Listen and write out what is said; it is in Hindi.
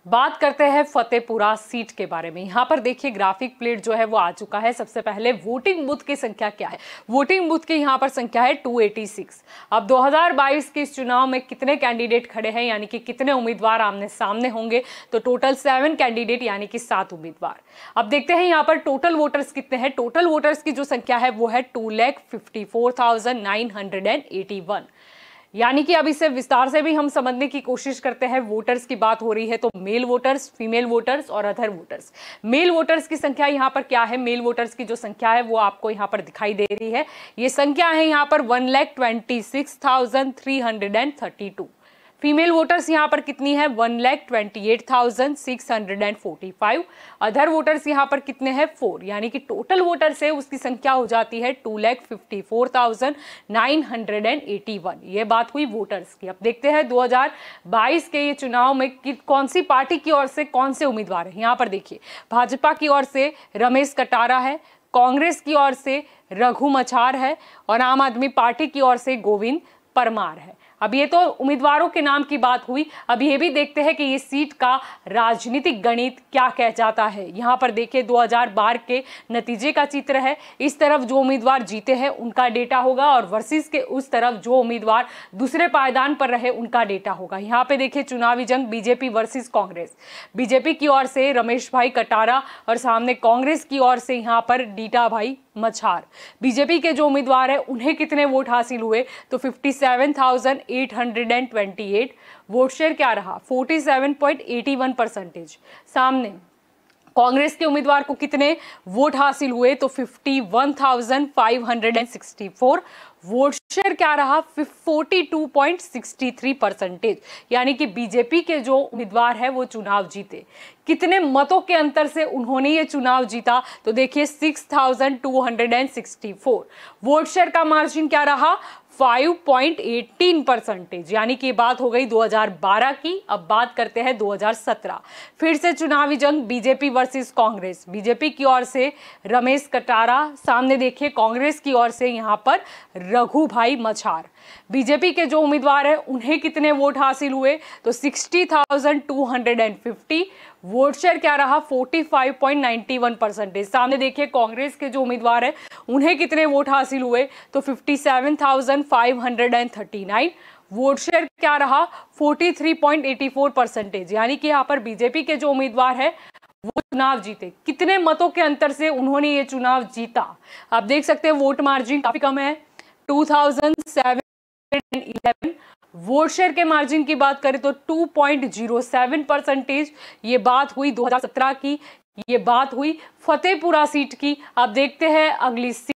बात करते हैं फतेहपुरा सीट के बारे में। यहाँ पर देखिए ग्राफिक प्लेट जो है वो आ चुका है। सबसे पहले वोटिंग बूथ की संख्या क्या है। वोटिंग बूथ की यहाँ पर संख्या है 286। अब 2022 के इस चुनाव में कितने कैंडिडेट खड़े हैं, यानी कि कितने उम्मीदवार आमने सामने होंगे, तो टोटल 7 कैंडिडेट यानी कि 7 उम्मीदवार। अब देखते हैं यहाँ पर टोटल वोटर्स कितने हैं। टोटल वोटर्स की जो संख्या है वो है 2,54,981, यानी कि अब इसे विस्तार से भी हम समझने की कोशिश करते हैं। वोटर्स की बात हो रही है तो मेल वोटर्स, फीमेल वोटर्स और अदर वोटर्स। मेल वोटर्स की संख्या यहाँ पर क्या है, मेल वोटर्स की जो संख्या है वो आपको यहाँ पर दिखाई दे रही है। ये संख्या है यहाँ पर 1,26,332। फीमेल वोटर्स यहाँ पर कितनी है, 1,28,645। अदर वोटर्स यहाँ पर कितने हैं, 4, यानी कि टोटल वोटर्स है उसकी संख्या हो जाती है 2,54,981। ये बात हुई वोटर्स की। अब देखते हैं 2022 के ये चुनाव में कौन सी पार्टी की ओर से कौन से उम्मीदवार हैं। यहाँ पर देखिए भाजपा की ओर से रमेश कटारा है, कांग्रेस की ओर से रघु मछार है और आम आदमी पार्टी की ओर से गोविंद परमार है। अब ये तो उम्मीदवारों के नाम की बात हुई। अब ये भी देखते हैं कि ये सीट का राजनीतिक गणित क्या कह जाता है। यहाँ पर देखिए 2012 के नतीजे का चित्र है। इस तरफ जो उम्मीदवार जीते हैं उनका डेटा होगा और वर्सेस के उस तरफ जो उम्मीदवार दूसरे पायदान पर रहे उनका डेटा होगा। यहाँ पे देखिए चुनावी जंग बीजेपी वर्सेस कांग्रेस। बीजेपी की ओर से रमेश भाई कटारा और सामने कांग्रेस की ओर से यहाँ पर डीटा भाई मछार। बीजेपी के जो उम्मीदवार हैं उन्हें कितने वोट हासिल हुए, तो 57,828। वोट शेयर क्या रहा, 47.81%। सामने कांग्रेस के उम्मीदवार को कितने वोट हासिल हुए, तो 51,564। वोट शेयर क्या रहा, 42.63%। यानी कि बीजेपी के जो उम्मीदवार है वो चुनाव जीते। कितने मतों के अंतर से उन्होंने ये चुनाव जीता, तो देखिए 6,264। वोट शेयर का मार्जिन क्या रहा, 5.18%। यानी कि बात हो गई 2012 की। अब बात करते हैं 2017। फिर से चुनावी जंग बीजेपी वर्सेस कांग्रेस। बीजेपी की ओर से रमेश कटारा, सामने देखिए कांग्रेस की ओर से यहाँ पर रघु भाई मछार। बीजेपी के जो उम्मीदवार हैं उन्हें कितने वोट हासिल हुए, तो 60,250। वोट शेयर क्या रहा, 45.91%। सामने देखिए कांग्रेस के जो उम्मीदवार हैं उन्हें कितने वोट हासिल हुए, तो 57,539। वोट शेयर क्या रहा, 43.84%। यानी कि यहाँ पर बीजेपी के जो उम्मीदवार है वो चुनाव जीते। कितने मतों के अंतर से उन्होंने ये चुनाव जीता, आप देख सकते हैं वोट मार्जिन काफी कम है, 2,711। वोट शेयर के मार्जिन की बात करें तो 2.07%। ये बात हुई 2017 की, ये बात हुई फतेहपुरा सीट की। अब देखते हैं अगली सीट